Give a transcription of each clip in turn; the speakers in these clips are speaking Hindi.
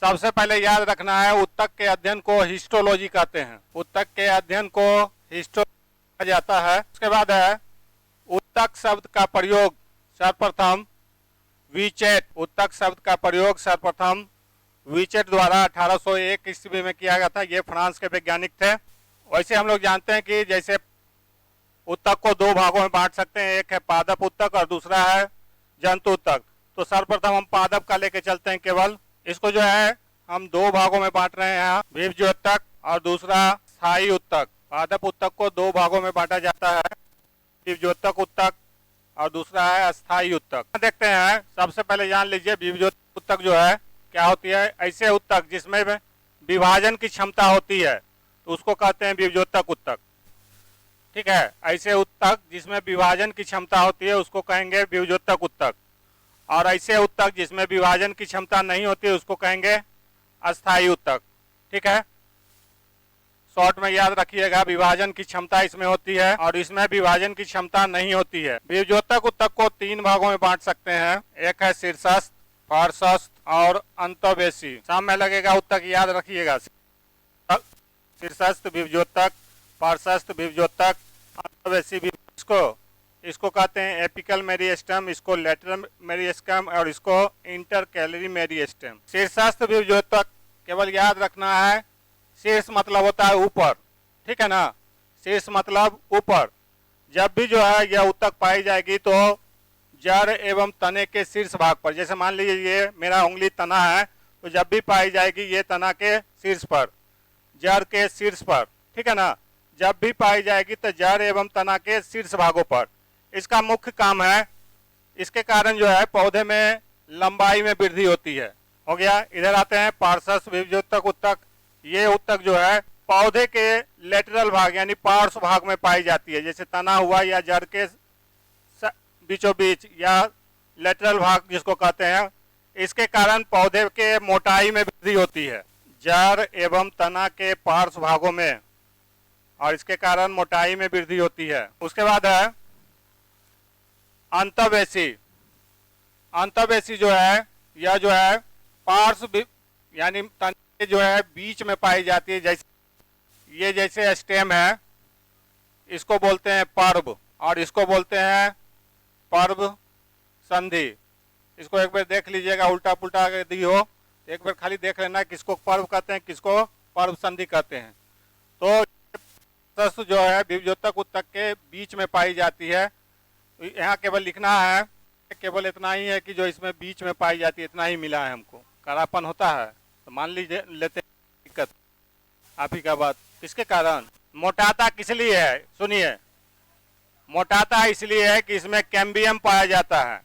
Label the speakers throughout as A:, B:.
A: सबसे पहले याद रखना है, उत्तक के अध्ययन को हिस्टोलॉजी कहते हैं। उत्तक के अध्ययन को हिस्टोलॉजी कहा जाता है। उसके बाद है उत्तक शब्द का प्रयोग सर्वप्रथम वीचेट। उत्तक शब्द का प्रयोग सर्वप्रथम वीचेट द्वारा 1801 ईस्वी में किया गया था। ये फ्रांस के वैज्ञानिक थे। वैसे हम लोग जानते हैं कि जैसे उत्तक को दो भागों में बांट सकते हैं, एक है पादप उत्तक और दूसरा है जंतु उत्तक। तो सर्वप्रथम हम पादप का लेके चलते हैं। केवल इसको जो है हम दो भागों में बांट रहे हैं, बीजोत्तक और दूसरा स्थायी उत्तक। पादप उत्तक को दो भागों में बांटा जाता है, बीजोत्तक उत्तक और दूसरा है अस्थायी उत्तक। देखते हैं, सबसे पहले जान लीजिए बीजोत्तक उत्तक जो है क्या होती है। ऐसे उत्तक जिसमें विभाजन की क्षमता होती है तो उसको कहते हैं बीजोत्तक उत्तक। ठीक है, ऐसे उत्तक जिसमें विभाजन की क्षमता होती है उसको कहेंगे बीजोत्तक उत्तक, और ऐसे उत्तक जिसमें विभाजन की क्षमता नहीं होती है उसको कहेंगे अस्थायी उत्तक। ठीक है, शॉर्ट में याद रखिएगा, विभाजन की क्षमता इसमें होती है और इसमें विभाजन की क्षमता नहीं होती है। बीजोत्तक उत्तक को तीन भागों में बांट सकते हैं, एक है शीर्षस्थ, पार्श्वस्थ और अंतःवेशी। सामने लगेगा उत्तक, याद रखिएगा, शीर्षस्थ बीजोत्तक, पार्श्वस्थ बीजोत्तक, अंतःवेशी बीजोत्तक। इसको कहते हैं एपिकल मेरिस्टेम, इसको लेटरल मेरिस्टेम और इसको इंटरकैलरी मेरिस्टेम। शीर्षस्थ बीजोत्तक केवल याद रखना है, शीर्ष मतलब होता है ऊपर। ठीक है ना, शीर्ष मतलब ऊपर। जब भी जो है यह उत्तक पाई जाएगी तो जड़ एवं तने के शीर्ष भाग पर, जैसे मान लीजिए ये मेरा उंगली तना है, तो जब भी पाई जाएगी ये तना के शीर्ष पर, जड़ के शीर्ष पर। ठीक है ना, जब भी पाई जाएगी तो जड़ एवं तना के शीर्ष भागों पर। इसका मुख्य काम है, इसके कारण जो है पौधे में लंबाई में वृद्धि होती है। हो गया। इधर आते हैं पार्श्वस्थ बीजोत्तक उत्तक। ये उत्तक जो है पौधे के लेटरल भाग यानी पार्श्व भाग में पाई जाती है, जैसे तना हुआ या जड़ के बीचों बीच या लेटरल भाग जिसको कहते हैं। इसके कारण पौधे के मोटाई में वृद्धि होती है, जड़ एवं तना के पार्श्व भागों में, और इसके कारण मोटाई में वृद्धि होती है। उसके बाद है अंतःवेशी। अंतःवेशी जो है यह जो है पार्श्व यानी तने जो है बीच में पाई जाती है। जैसे ये जैसे स्टेम है, इसको बोलते हैं पर्व और इसको बोलते हैं पर्व संधि। इसको एक बार देख लीजिएगा, उल्टा पुल्टा अगर दी हो एक बार खाली देख लेना किसको पर्व कहते हैं किसको पर्व संधि कहते हैं। तो जो है बीजोत्तक उत्तक के बीच में पाई जाती है। यहाँ केवल लिखना है, केवल इतना ही है कि जो इसमें बीच में पाई जाती है, इतना ही मिला है हमको। कालापन होता है तो मान लीजिए लेते हैं, दिक्कत आप ही का बात। किसके कारण मोटाता किस लिए है, सुनिए, मोटाता इसलिए है कि इसमें कैम्बियम पाया जाता है,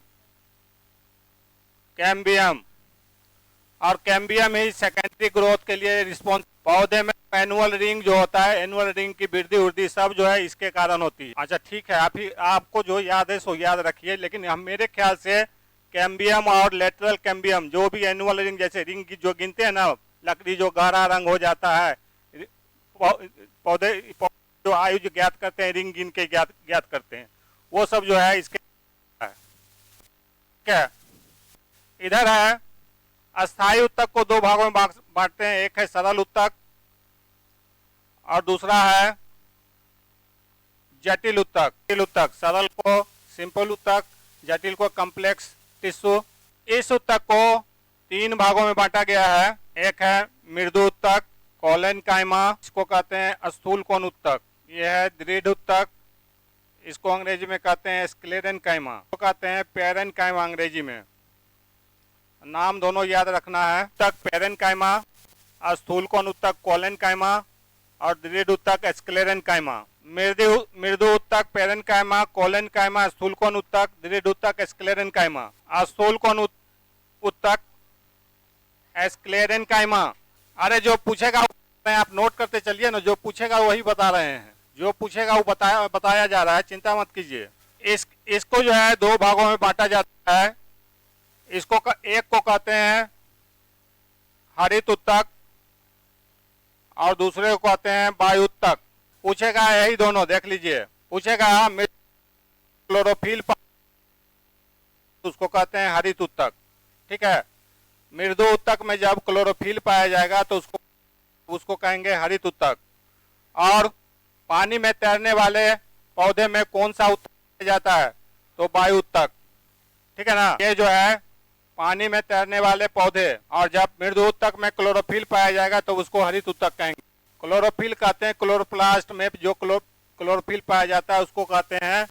A: कैम्बियम, और कैम्बियम ही सेकेंडरी ग्रोथ के लिए रिस्पॉन्स। पौधे में एनुअल रिंग जो होता है, एनुअल रिंग की वृद्धि सब जो है इसके कारण होती है। अच्छा ठीक है, आपको जो याद है सो याद रखिए, लेकिन हम मेरे ख्याल से कैम्बियम और लेटरल कैम्बियम जो भी एनुअल रिंग जैसे रिंग की जो गिनते हैं ना, लकड़ी जो गहरा रंग हो जाता है, पौधे जो आयु जो ज्ञात करते हैं रिंग गिन के ज्ञात करते हैं, वो सब जो है इसके क्या। इधर है अस्थायी उत्तक को दो भागों में बांटते हैं, एक है सरल उत्तक और दूसरा है जटिल उत्तक। जटिल उत्तक, सरल को सिंपल उत्तक, जटिल को कॉम्प्लेक्स टिश्यू। इस उत्तक को तीन भागों में बांटा गया है, एक है मृदु उत्तक, कोलेन काइमा, इसको कहते हैं स्थूल कोण उत्तक। यह है दृढ़ उत्तक, इसको अंग्रेजी में कहते हैं स्क्लेरन काइमा, इसको कहते हैं पेरन काइमा अंग्रेजी में। नाम दोनों याद रखना है, उत्तक पेरन काइमा, स्थूल कोण उत्तक कोलेन काइमा और दृढ़ उत्तक स्क्लेरन काइमा। मृदु उत्तक पेरन काइमा, कोलेन काइमा, स्थूल कोण उत्तक, दृढ़ उत्तक स्क्लेरन काइमा। स्थूल कोण उत्तक स्क्लेरन काइमा। अरे जो पूछेगा आप नोट करते चलिए ना, जो पूछेगा वही बता रहे हैं, जो पूछेगा वो बताया जा रहा है, चिंता मत कीजिए। इसको जो है दो भागों में बांटा जाता है। इसको एक को कहते हैं हरित उत्तक और दूसरे को कहते हैं वायु उत्तक। पूछेगा यही दोनों, देख लीजिए, पूछेगा क्लोरोफिल, उसको कहते हैं हरित उत्तक। ठीक है, मृदु उत्तक में जब क्लोरोफिल पाया जाएगा तो उसको कहेंगे हरित उत्तक। और पानी में तैरने वाले पौधे में कौन सा उत्तक पाया जाता है? तो वायु उत्तक। ठीक है ना। ये जो है पानी में तैरने वाले पौधे, और जब मृदु उत्तक में क्लोरोफिल पाया जाएगा तो उसको हरित उत्तक कहेंगे। क्लोरोफिल कहते हैं क्लोरोप्लास्ट में जो क्लोरोफिल पाया जाता है उसको कहते हैं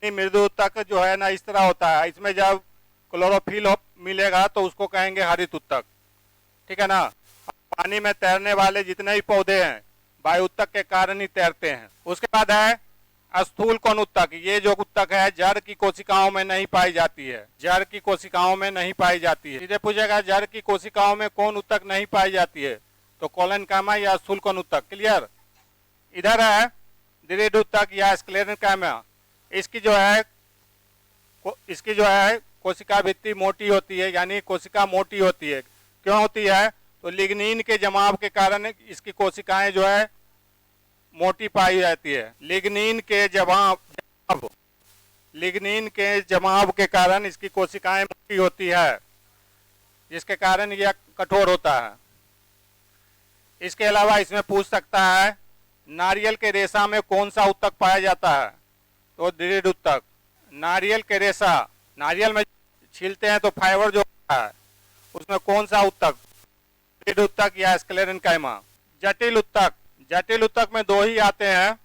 A: मृदु उत्तक। जो है ना इस तरह होता है, इसमें जब क्लोरोफिल मिलेगा तो उसको कहेंगे हरित उत्तक। ठीक है ना। पानी में तैरने वाले जितने भी पौधे हैं वायु उत्तक के कारण ही तैरते हैं। उसके बाद है स्थूल कोण उत्तक। ये जो उत्तक है जड़ की कोशिकाओं में नहीं पाई जाती है, जड़ की कोशिकाओं में नहीं पाई जाती है। सीधे पूछेगा जड़ की कोशिकाओं में कौन उत्तक नहीं पाई जाती है? तो कोलेनकाइमा या स्थूल कोण उत्तक। क्लियर। इधर है दृढ़ उत्तक या स्क्लेरेनकाइमा। इसकी जो है कोशिका भित्ति मोटी होती है, यानी कोशिका मोटी होती है। क्यों होती है? तो लिग्निन के जमाव के कारण इसकी कोशिकाएं जो है मोटी पाई जाती है। लिग्निन के जमाव के कारण इसकी कोशिकाएं मोटी होती है, जिसके कारण यह कठोर होता है। इसके अलावा इसमें पूछ सकता है नारियल के रेशा में कौन सा उत्तक पाया जाता है? तो दृढ़ उत्तक। नारियल के रेशा, नारियल में छीलते हैं तो फाइबर जो होता है उसमें कौन सा उत्तक? दृढ़ उत्तक या स्क्लेरेनकाइमा। जटिल उत्तक। जटिल उत्तक में दो ही आते हैं,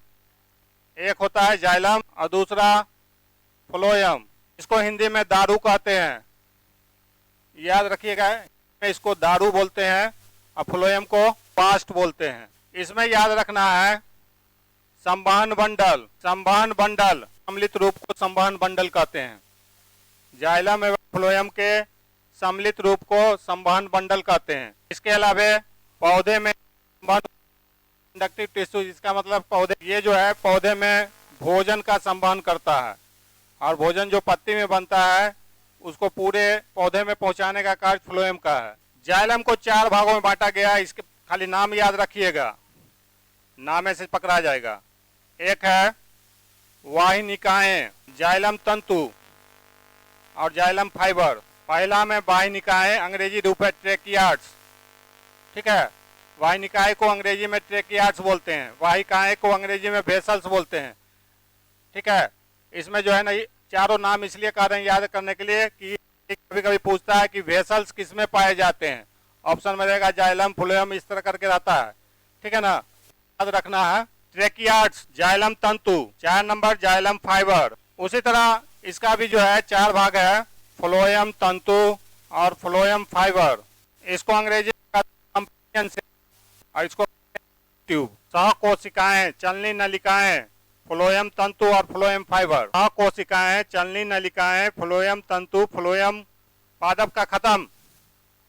A: एक होता है जाइलम और दूसरा फ्लोएम। इसको हिंदी में दारू कहते हैं, याद रखिएगा। इसको दारू बोलते हैं और फ्लोएम को पास्ट बोलते हैं। इसमें याद रखना है संवहन बंडल। संवहन बंडल सम्मिलित रूप को संवहन बंडल कहते हैं। जाइलम एवं फ्लोएम के सम्मिलित रूप को संवहन बंडल कहते हैं। इसके अलावा पौधे में कंडक्टिव टिश्यू, जिसका मतलब पौधे, ये जो है पौधे में भोजन का संवहन करता है, और भोजन जो पत्ती में बनता है उसको पूरे पौधे में पहुंचाने का कार्य फ्लोएम का है। जाइलम को 4 भागों में बांटा गया। इसके खाली नाम याद रखिएगा, नाम ऐसे पकड़ा जाएगा। एक है वाहिनिकाएं, जाइलम तंतु और जाइलम फाइबर। पहला में वाहिनिकाएं, अंग्रेजी रूप है ट्रेकियार्ड्स। ठीक है। वाहिनिकाएं को अंग्रेजी में ट्रेकियार्ड्स बोलते हैं, वाहिकाएं को अंग्रेजी में वेसल्स बोलते हैं। ठीक है। इसमें जो है ना चारों नाम इसलिए कह रहे हैं याद करने के लिए कि कभी कभी पूछता है कि वेसल्स किस में पाए जाते हैं। ऑप्शन में रहेगा जाइलम, फ्लोएम, इस तरह करके रहता है। ठीक है ना। याद रखना है ट्रेकियार्ड्स, जाइलम तंतु। 4 नंबर जाइलम फाइबर। उसी तरह इसका भी जो है 4 भाग है, फ्लोएम तंतु और फ्लोएम फाइबर। इसको अंग्रेजी से और इसको ट्यूब। सहकोशिकाएं, चलनी नलिकाएं, फ्लोएम तंतु और फ्लोएम फाइबर। सहकोशिकाएं, चलनी नलिकाएं, फ्लोएम तंतु, फ्लोएम। पादप का खत्म।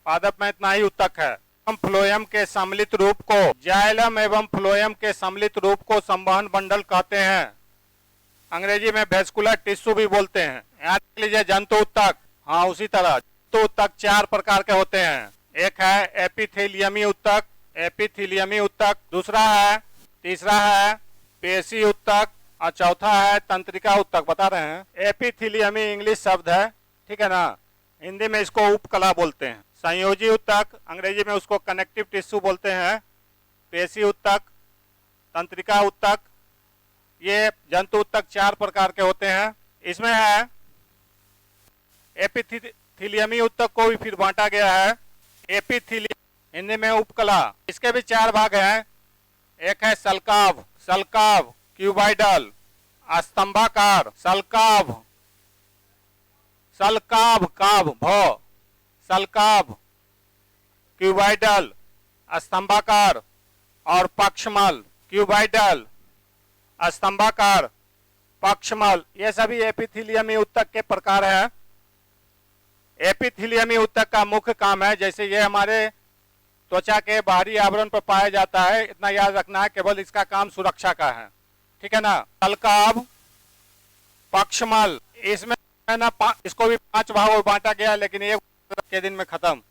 A: पादप में इतना ही उत्तक है। हम फ्लोएम के सम्मिलित रूप को, जाइलम एवं फ्लोएम के सम्मिलित रूप को संवहन बंडल कहते हैं। अंग्रेजी में वेस्कुलर टिश्यू भी बोलते हैं। याद रख लीजिए जंतु उत्तक। हाँ, उसी तरह जंतु उत्तक 4 प्रकार के होते हैं। एक है एपिथेलियमी उत्तक, एपिथेलियमी उत्तक। तीसरा है पेशी उत्तक और चौथा है तंत्रिका उत्तक। बता रहे हैं एपिथेलियमी इंग्लिश शब्द है। ठीक है ना। हिंदी में इसको उपकला बोलते हैं। संयोजी उत्तक, अंग्रेजी में उसको कनेक्टिव टिश्यू बोलते हैं। पेशी उत्तक, तंत्रिका उत्तक, ये जंतु उत्तक 4 प्रकार के होते हैं। इसमें है एपिथेलियमी उत्तक को भी फिर बांटा गया है। एपिथेलियम हिंदी में उपकला। इसके भी 4 भाग हैं। एक है सल्काव, सल्काव क्यूबाइडल, स्तंभाकार, सल्काव, सल्काव काव भ, सल्काव, क्यूबाइडल, स्तंभाकार और पक्षमल। क्यूबाइडल, स्तंभाकार, पक्षमल, ये सभी एपिथेलियमी उत्तक के प्रकार हैं। एपिथेलियमी उत्तक का मुख्य काम है, जैसे ये हमारे त्वचा के बाहरी आवरण पर पाया जाता है, इतना याद रखना है, केवल इसका काम सुरक्षा का है। ठीक है ना। सल्काव, पक्षमल, इसमें है ना इसको भी 5 भागों में बांटा गया, लेकिन एक के दिन में खत्म।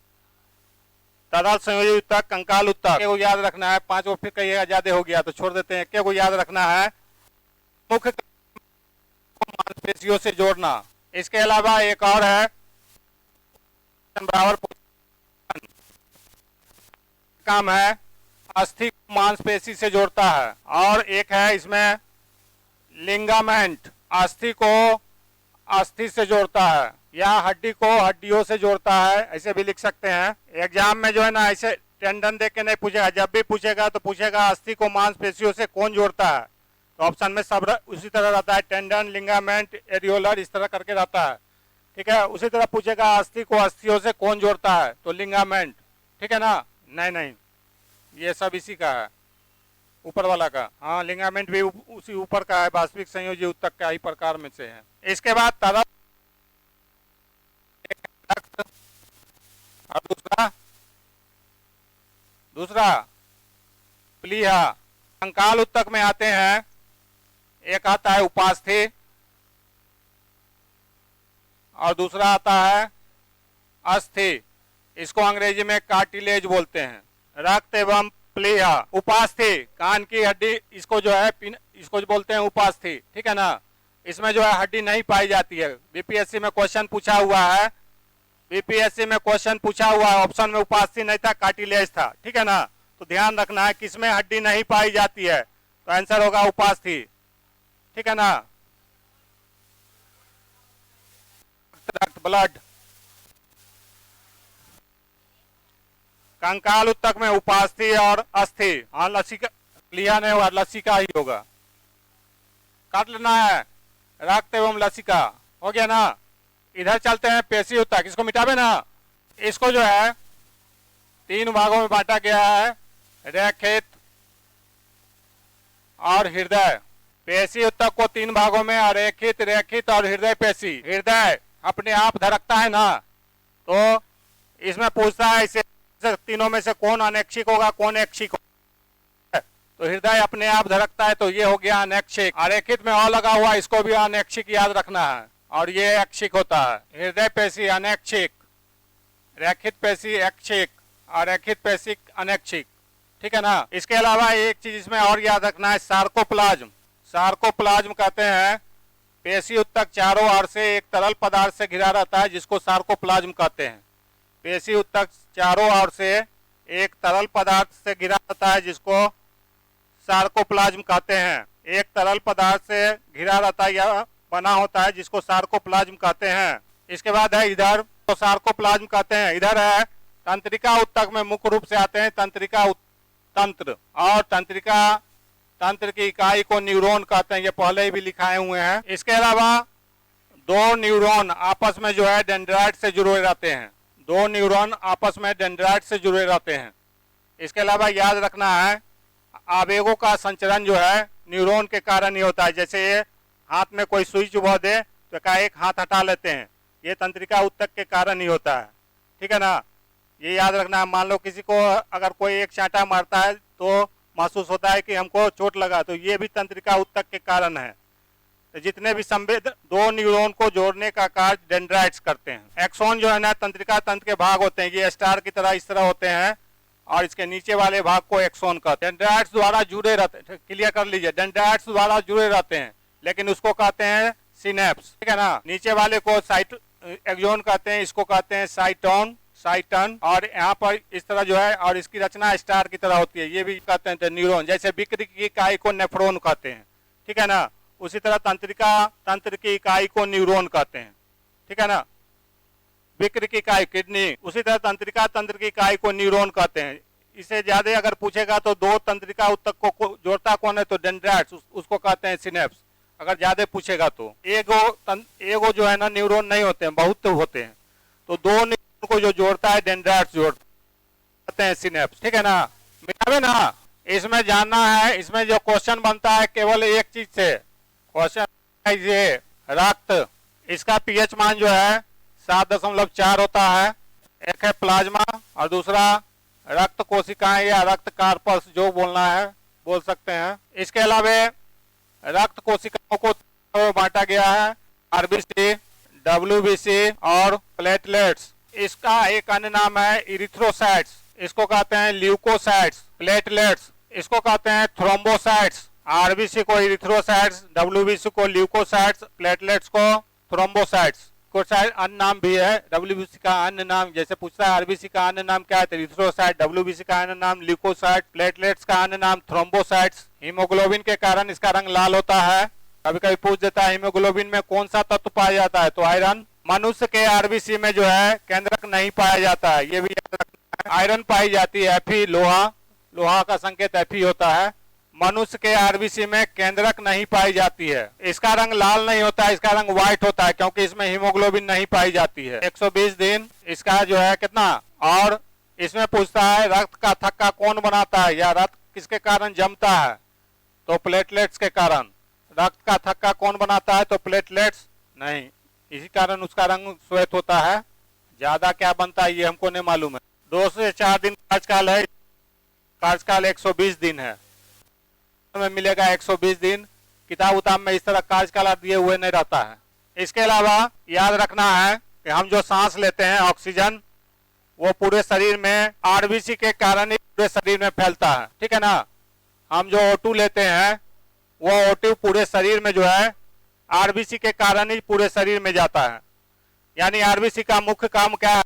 A: तरल संयोजी उत्तक, कंकाल उत्तक, को याद रखना है। 5 वो फिर कहिएगा ज्यादा हो गया तो छोड़ देते हैं। को याद रखना है। मुख्य मांसपेशियों से जोड़ना। इसके अलावा एक और है बराबर काम है अस्थि को मांसपेशी से जोड़ता है, और एक है इसमें लिगामेंट, अस्थि को अस्थि से जोड़ता है या हड्डी को हड्डियों से जोड़ता है, ऐसे भी लिख सकते हैं। एग्जाम में जो है ना ऐसे टेंडन देख के नहीं पूछेगा, जब भी पूछेगा तो पूछेगा अस्थि को मांसपेशियों से कौन जोड़ता है, तो ऑप्शन में सब उसी तरह रहता है, टेंडन, लिगामेंट, एरियोलर, इस तरह करके रहता है। ठीक है, उसी तरह पूछेगा अस्थि को अस्थियों से कौन जोड़ता है, तो लिगामेंट। ठीक है ना, नहीं ये सब इसी का है, ऊपर वाला का। हाँ, लिगामेंट भी उसी ऊपर का है, वास्तविक संयोजी ऊतक का ही प्रकार में से है। इसके बाद तरल और दूसरा प्लीहा। कंकाल ऊतक में आते हैं, एक आता है उपास्थि और दूसरा आता है अस्थि, इसको अंग्रेजी में कार्टिलेज बोलते हैं। रक्त एवं प्लीहा। उपास्थि कान की हड्डी, इसको जो है इसको जो बोलते हैं उपास्थि। ठीक है ना, इसमें जो है हड्डी नहीं पाई जाती है। बीपीएससी में क्वेश्चन पूछा हुआ है, बीपीएससी में क्वेश्चन पूछा हुआ है, ऑप्शन में उपास्थि नहीं था, कार्टिलेज था। ठीक है ना, तो ध्यान रखना है किसमें हड्डी नहीं पाई जाती है, तो आंसर होगा उपास्थि। ठीक है ना, रक्त, ब्लड। कंकाल ऊतक में उपास्थि और अस्थि। हाँ, लसिका लिया नहीं होगा, लसिका ही होगा, काट लेना है। रक्त एवं लसिका हो गया ना। इधर चलते हैं पेशी ऊतक, इसको मिटावे ना। इसको जो है 3 भागों में बांटा गया है, रेखित और हृदय। पेशी ऊतक को 3 भागों में, रेखित, रेखित और हृदय पेशी। हृदय अपने आप धड़कता है ना, तो इसमें पूछता है इसे तीनों में से कौन अनैच्छिक होगा, कौन ऐच्छिक होगा, तो हृदय अपने आप धड़कता है, तो ये हो गया अनैच्छिक। रेखित में और लगा हुआ, इसको भी अनैच्छिक याद रखना है, और ये ऐच्छिक होता है। हृदय पेशी अनैच्छिक, रेखित पेशी ऐच्छिक और रेखित पेशी अनैच्छिक। ठीक है ना। इसके अलावा एक चीज इसमें और याद रखना है, सार्कोप्लाज्म। सार्कोप्लाज्म कहते हैं पेशी ऊतक चारों ओर से एक तरल पदार्थ से घिरा रहता है, जिसको सार्कोप्लाज्म कहते हैं। पेशी ऊतक चारों ओर से एक तरल पदार्थ से घिरा रहता है, जिसको सार्कोप्लाज्म कहते हैं। एक तरल पदार्थ से घिरा रहता है या बना होता है, जिसको सार्कोप्लाज्म कहते हैं। इसके बाद है इधर, तो सार्कोप्लाज्म कहते हैं। इधर है तंत्रिका ऊतक में मुख्य रूप से आते हैं तंत्रिका तंत्र, और तंत्रिका तंत्र की इकाई को न्यूरॉन कहते हैं, ये पहले ही भी लिखाए हुए हैं। इसके अलावा 2 न्यूरॉन आपस में जो है डेंड्राइट से जुड़े रहते हैं, 2 न्यूरॉन आपस में डेंड्राइट से जुड़े रहते हैं। इसके अलावा याद रखना है, आवेगों का संचरण जो है न्यूरॉन के कारण ही होता है। जैसे ये हाथ में कोई सुई चुभा दे तो क्या एक हाथ हटा लेते हैं, ये तंत्रिका ऊतक के कारण ही होता है। ठीक है ना, ये याद रखना है। मान लो किसी को अगर कोई एक चांटा मारता है तो महसूस होता है कि हमको चोट लगा, तो ये भी तंत्रिका ऊतक के कारण है। तो जितने भी संवेद 2 न्यूरॉन को जोड़ने का कार्य डेंड्राइट्स करते हैं। एक्सोन जो है ना तंत्रिका तंत्र के भाग होते हैं, ये स्टार की तरह इस तरह होते हैं, और इसके नीचे वाले भाग को एक्सोन कहते हैं। डेंड्राइट्स द्वारा जुड़े रहते हैं, क्लियर कर लीजिए, डेंड्राइट्स द्वारा जुड़े रहते हैं, लेकिन उसको कहते हैं सिनेप्स। ठीक है ना। नीचे वाले को साइट एक्सोन कहते हैं, इसको कहते हैं साइटोन, साइटन, और यहाँ पर इस तरह जो है, और इसकी रचना स्टार की तरह होती है, ये भी कहते हैं न्यूरॉन। जैसे विकृत की इकाई को नेफ्रॉन कहते हैं। ठीक है ना, उसी तरह तंत्र की इकाई को न्यूरॉन कहते हैं। ठीक है ना, विकृत की इकाई किडनी, उसी तरह तंत्रिका तंत्र की इकाई को न्यूरॉन कहते हैं। इसे ज्यादा अगर पूछेगा तो 2 तंत्रिका ऊतक को जोड़ता कौन है, तो डेंड्राइट्स, उसको कहते हैं सिनेप्स, अगर ज्यादा पूछेगा तो। एगो जो है ना न्यूरॉन नहीं होते हैं, बहुत होते हैं, तो 2 न्यूरॉन को जो जोड़ता है डेंड्राइट्स जोड़ते कहते हैं सिनेप्स। ठीक है ना, मिटावे ना। इसमें जानना है, इसमें जो क्वेश्चन बनता है केवल एक चीज से, क्वेश्चन ये रक्त, इसका पीएच मान जो है 7.4 होता है। एक है प्लाज्मा और दूसरा रक्त कोशिकाएं या रक्त कार्पस, जो बोलना है बोल सकते हैं। इसके अलावा रक्त कोशिकाओं को बांटा गया है, आरबीसी, डब्ल्यूबीसी और प्लेटलेट्स। इसका एक अन्य नाम है इरिथ्रोसाइट्स, इसको कहते हैं ल्यूकोसाइट्स। प्लेटलेट्स इसको कहते हैं थ्रोम्बोसाइट्स। आरबीसी को इरिथ्रोसाइट्स, डब्ल्यूबीसी को ल्यूकोसाइट्स, प्लेटलेट्स को थ्रोम्बोसाइट्स ल्यूकोसाइट अन्य नाम भी है, डब्ल्यूबीसी का अन्य नाम, जैसे पूछता है आरबीसी का अन्य नाम क्या है, तो इरिथ्रोसाइट, डब्ल्यूबीसी का अन्य नाम ल्यूकोसाइट, प्लेटलेट्स का अन्य नाम थ्रोम्बोसाइट्स। हीमोग्लोबिन के कारण इसका रंग लाल होता है। कभी कभी पूछ देता है हीमोग्लोबिन में कौन सा तत्व पाया जाता है, तो आयरन। मनुष्य के आरबीसी में जो है केंद्रक नहीं पाया जाता है, ये भी याद रखना है। आयरन पाई जाती है, Fe लोहा, लोहा का संकेत Fe होता है। मनुष्य के आरबीसी में केंद्रक नहीं पाई जाती है। इसका रंग लाल नहीं होता है, इसका रंग व्हाइट होता है, क्योंकि इसमें हीमोग्लोबिन नहीं पाई जाती है। 120 दिन इसका जो है कितना। और इसमें पूछता है रक्त का थक्का कौन बनाता है, या रक्त किसके कारण जमता है, तो प्लेटलेट्स के कारण। रक्त का थक्का कौन बनाता है, तो प्लेटलेट्स नहीं, इसी कारण उसका रंग श्वेत होता है। ज्यादा क्या बनता है ये हमको नहीं मालूम है। 2 से 4 दिन कार्यकाल है, कार्यकाल 120 दिन है। में मिलेगा 120 दिन। किताब उताब में इस तरह कार्यकाल दिए हुए नहीं रहता है। इसके अलावा याद रखना है कि हम जो सांस लेते हैं ऑक्सीजन, वो पूरे शरीर में आरबीसी के कारण ही पूरे शरीर में फैलता है, ठीक है ना। हम जो O2 लेते हैं वो O2 पूरे शरीर में जो है आरबीसी के कारण ही पूरे शरीर में जाता है। यानी आरबीसी का मुख्य काम क्या है,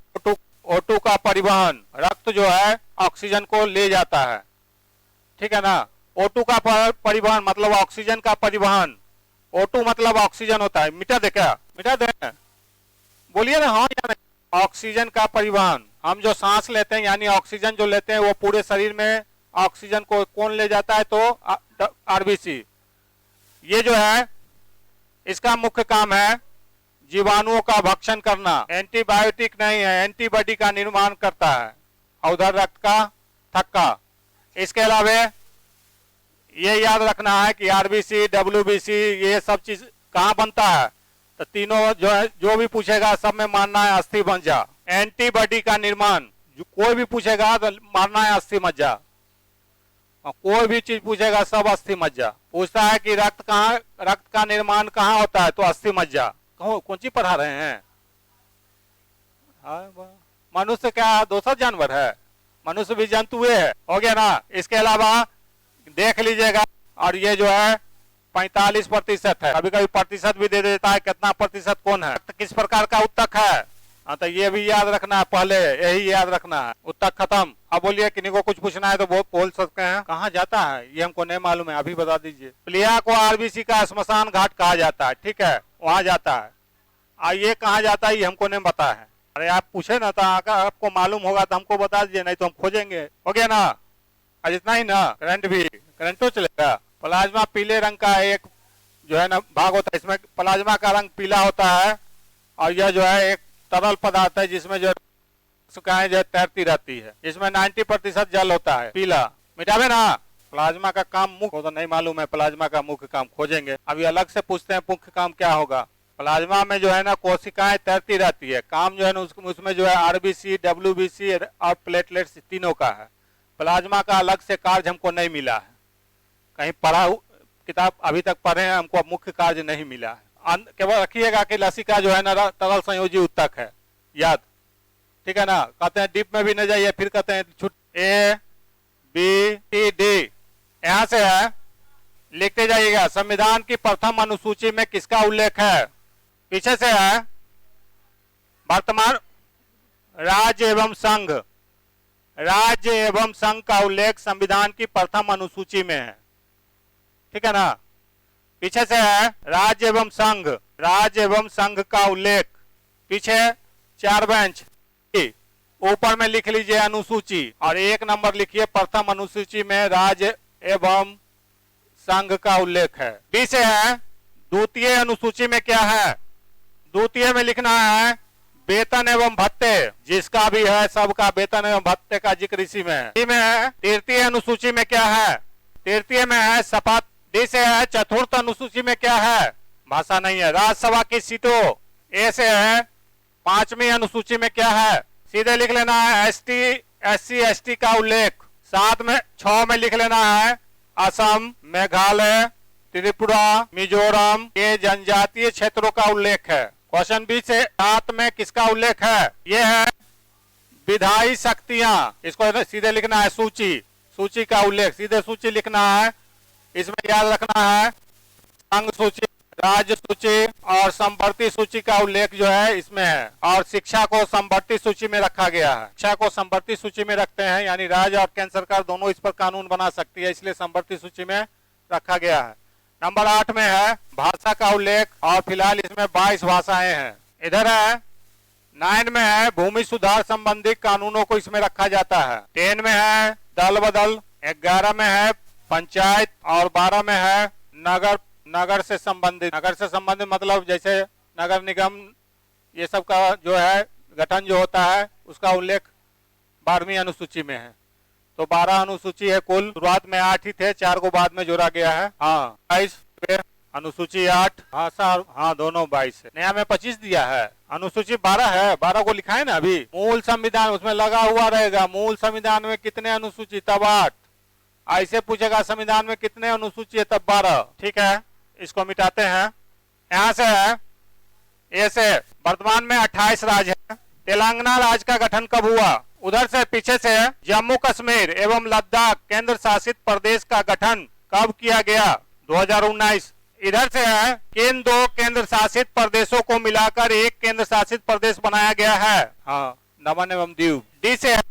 A: O2 का परिवहन। रक्त जो है ऑक्सीजन को ले जाता है, ठीक है ना। O2 का परिवहन मतलब ऑक्सीजन का परिवहन। O2 मतलब ऑक्सीजन होता है। मिटा दे क्या, मिटा दे, बोलिए ना हाँ या नहीं। ऑक्सीजन का परिवहन, हम जो सांस लेते हैं यानी ऑक्सीजन जो लेते हैं वो पूरे शरीर में ऑक्सीजन को कौन ले जाता है, तो आरबीसी। ये जो है इसका मुख्य काम है जीवाणुओं का भक्षण करना। एंटीबायोटिक नहीं है, एंटीबॉडी का निर्माण करता है। और उधर रक्त का थक्का। इसके अलावा ये याद रखना है कि आरबीसी, डब्ल्यूबीसी ये सब चीज कहाँ बनता है, तो तीनों जो है, जो भी पूछेगा सब में मानना है अस्थि मज्जा। एंटीबॉडी का निर्माण, जो कोई भी पूछेगा तो मानना है अस्थि मज्जा। कोई भी चीज पूछेगा सब अस्थि मज्जा। पूछता है कि रक्त का निर्माण कहाँ होता है, तो अस्थि मज्जा। कौन सी पढ़ा रहे हैं। मनुष्य क्या दूसरा जानवर है, मनुष्य भी जंतु है, हो गया ना। इसके अलावा देख लीजिएगा, और ये जो है 45% है। कभी कभी प्रतिशत भी दे देता है, कितना प्रतिशत कौन है, किस प्रकार का उत्तक है, तो ये भी याद रखना है। पहले यही याद रखना है। उत्तक खत्म। अब बोलिए किन्हीं को कुछ पूछना है तो वो बोल सकते हैं। कहाँ जाता है ये हमको नहीं मालूम है, अभी बता दीजिए। प्लिया को आरबीसी का श्मशान घाट कहा जाता है, ठीक है, वहां जाता है। और ये कहाँ जाता है ये हमको नहीं पता है। अरे आप पूछे ना, तो अगर आपको मालूम होगा तो हमको बता दीजिए, नहीं तो हम खोजेंगे। हो गया ना, आज इतना ही ना। करंट तो चलेगा। प्लाज्मा पीले रंग का एक जो है ना भाग होता है, इसमें प्लाज्मा का रंग पीला होता है। और यह जो है एक तरल पदार्थ है जिसमें जो सुखाएं जो तैरती रहती है। इसमें 90% जल होता है, पीला। मिटावे ना। प्लाज्मा का काम मुख्य तो नहीं मालूम है, प्लाज्मा का मुख्य काम खोजेंगे। अभी अलग से पूछते हैं मुख्य काम क्या होगा। प्लाज्मा में जो है ना कोशिकाएं तैरती रहती है। काम जो है ना उसमें जो है आरबीसी, डब्ल्यूबीसी और प्लेटलेट्स तीनों का है। प्लाज्मा का अलग से कार्य हमको नहीं मिला है, कहीं पढ़ा किताब अभी तक पढ़े हैं, हमको मुख्य कार्य नहीं मिला है। केवल रखिएगा कि लसिका जो है ना तरल संयोजी उत्तक है, याद, ठीक है ना। कहते हैं डीप में भी न जाइए, फिर कहते हैं छुट ABCD यहाँ से है, लिखते जाइएगा। संविधान की प्रथम अनुसूची में किसका उल्लेख है, पीछे से है। वर्तमान राज्य एवं संघ, राज्य एवं संघ का उल्लेख संविधान की प्रथम अनुसूची में है, ठीक है ना। पीछे से है राज्य एवं संघ, राज्य एवं संघ का उल्लेख। पीछे 4 बेंच, ऊपर में लिख लीजिए अनुसूची और 1 नंबर लिखिए प्रथम अनुसूची में राज्य एवं संघ का उल्लेख है। बी से है द्वितीय अनुसूची में क्या है, द्वितीय में लिखना है वेतन एवं भत्ते, जिसका भी है सबका वेतन एवं भत्ते का जिक्र इसी में है। डी में है तृतीय अनुसूची में क्या है, तृतीय में है शपथ। डी से है चतुर्थ अनुसूची में क्या है, भाषा नहीं है, राज्यसभा की सीटों। ए से है 5वीं अनुसूची में क्या है, सीधे लिख लेना है ST SC ST का उल्लेख। 6 में लिख लेना है असम, मेघालय, त्रिपुरा, मिजोरम के जनजातीय क्षेत्रों का उल्लेख है। क्वेश्चन बी से 7 में किसका उल्लेख है, ये है विधायी शक्तियां, इसको सीधे लिखना है सूची, सूची का उल्लेख, सीधे सूची लिखना है। इसमें याद रखना है संघ सूची, राज्य सूची और संवर्ती सूची का उल्लेख जो है इसमें है, और शिक्षा को संवर्ती सूची में रखा गया है। शिक्षा को संवर्ती सूची में रखते हैं, यानी राज्य और केंद्र सरकार दोनों इस पर कानून बना सकती है, इसलिए संवर्ती सूची में रखा गया है। नंबर 8 में है भाषा का उल्लेख, और फिलहाल इसमें 22 भाषाएं हैं। इधर है 9 में है भूमि सुधार संबंधी कानूनों को इसमें रखा जाता है। 10 में है दल बदल, 11 में है पंचायत, और 12 में है नगर से संबंधित। नगर से संबंधित मतलब जैसे नगर निगम ये सब का जो है गठन जो होता है उसका उल्लेख 12वीं अनुसूची में है। तो 12 अनुसूची है कुल, शुरुआत में 8 ही थे, 4 को बाद में जोड़ा गया है। हाँ 22 अनुसूची 8, भाषा हाँ दोनों 22 है। नया में 25 दिया है, अनुसूची 12 है, 12 को लिखा है ना अभी। मूल संविधान उसमें लगा हुआ रहेगा, मूल संविधान में कितने अनुसूची, तब 8। ऐसे पूछेगा संविधान में कितने अनुसूची है, तब 12। ठीक है, इसको मिटाते हैं। यहाँ से है ऐसे वर्तमान में 28 राज्य है। तेलंगाना राज्य का गठन कब हुआ? उधर से पीछे से जम्मू कश्मीर एवं लद्दाख केंद्र शासित प्रदेश का गठन कब किया गया? 2019। इधर से है किन 2 केंद्र शासित प्रदेशों को मिलाकर एक केंद्र शासित प्रदेश बनाया गया है? हाँ, दमन एवं दीव। डी से है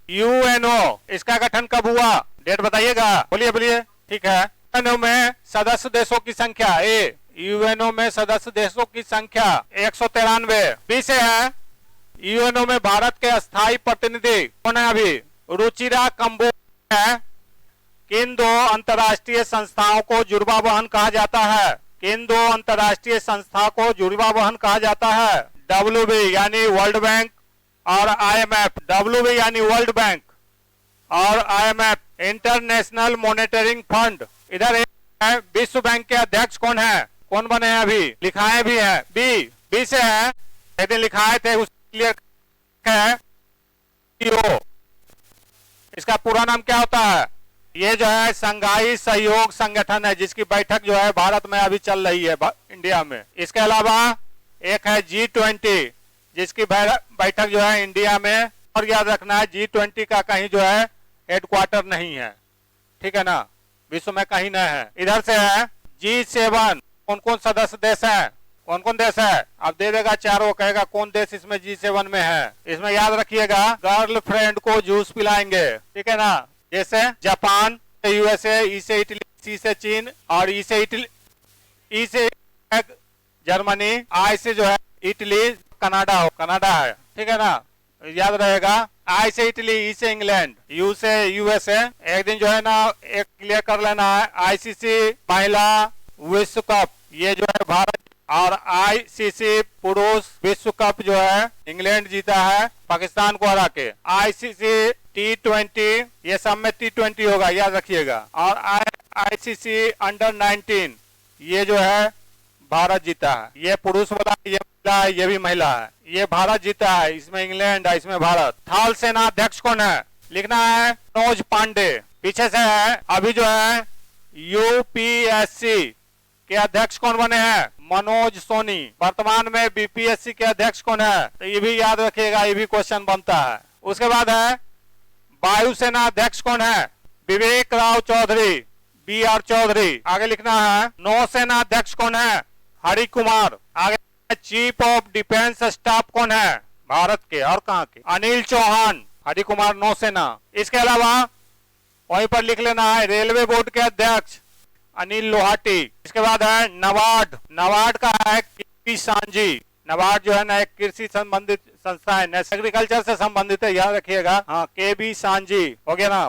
A: यूएनओ, इसका गठन कब हुआ? डेट बताइएगा, बोलिए बोलिए। ठीक है, यूएनओ में सदस्य देशों की संख्या, ए यूएनओ में सदस्य देशों की संख्या 193। बी से है यूएनओ में भारत के अस्थायी प्रतिनिधि कौन है? अभी रुचिरा कंबोज है। किन 2 अंतर्राष्ट्रीय संस्थाओं को जुड़वा बहन कहा जाता है? किन 2 अंतर्राष्ट्रीय संस्था को जुड़वा बहन कहा जाता है? WB यानी वर्ल्ड बैंक और IMF। WB यानी वर्ल्ड बैंक और IMF इंटरनेशनल मॉनेटरिंग फंड। इधर है विश्व बैंक के अध्यक्ष कौन है? कौन बने हैं? अभी लिखाए भी है। बी से है एक दिन लिखाए थे, उस क्लियर है। इसका पूरा नाम क्या होता है? ये जो है संघाई सहयोग संगठन है, जिसकी बैठक जो है भारत में अभी चल रही है इंडिया में। इसके अलावा एक है G20, जिसकी बैठक जो है इंडिया में। और याद रखना है G20 का कहीं जो है हेडक्वार्टर नहीं है, ठीक है ना, विश्व में कहीं न है। इधर से है G7, कौन कौन सदस्य देश है? कौन कौन देश है? अब दे देगा चारों, कहेगा कौन देश इसमें G7 में है। इसमें याद रखिएगा गर्लफ्रेंड को जूस पिलाएंगे, ठीक है ना। जैसे जापान, USA, ई से इटली, सी से चीन, और ई से इटली, ई से जर्मनी, आई से जो है इटली, कनाडा है, ठीक है ना, याद रहेगा। आई से इटली, ई से इंग्लैंड, यू से USA। एक दिन जो है ना एक क्लियर कर लेना है, ICC महिला विश्व कप ये जो है भारत, और ICC पुरुष विश्व कप जो है इंग्लैंड जीता है पाकिस्तान को हरा के। ICC T20 ये सब में T20 होगा, याद रखिएगा। और ICC अंडर 19 ये जो है भारत जीता है। ये पुरुष वाला, ये महिला है, ये भी महिला है। ये भारत जीता है, इसमें इंग्लैंड है, इसमें भारत। थल सेना अध्यक्ष कौन है? लिखना है मनोज पांडे। पीछे से है अभी जो है UPSC के अध्यक्ष कौन बने हैं? मनोज सोनी। वर्तमान में BPSC के अध्यक्ष कौन है? तो ये भी याद रखिएगा, ये भी क्वेश्चन बनता है। उसके बाद है वायुसेना अध्यक्ष कौन है? विवेक राव चौधरी, BR चौधरी। आगे लिखना है नौसेना अध्यक्ष कौन है? हरि कुमार। आगे चीफ ऑफ डिफेंस स्टाफ कौन है? भारत के, और कहाँ के? अनिल चौहान। हरि कुमार नौसेना। इसके अलावा वहीं पर लिख लेना है रेलवे बोर्ड के अध्यक्ष अनिल लोहाटी। इसके बाद है नबार्ड। नबार्ड का है KB सांझी। नबार्ड जो है ना एक कृषि संबंधित संस्था है, एग्रीकल्चर से संबंधित है, याद रखिएगा। हाँ, KB सांझी हो गया ना।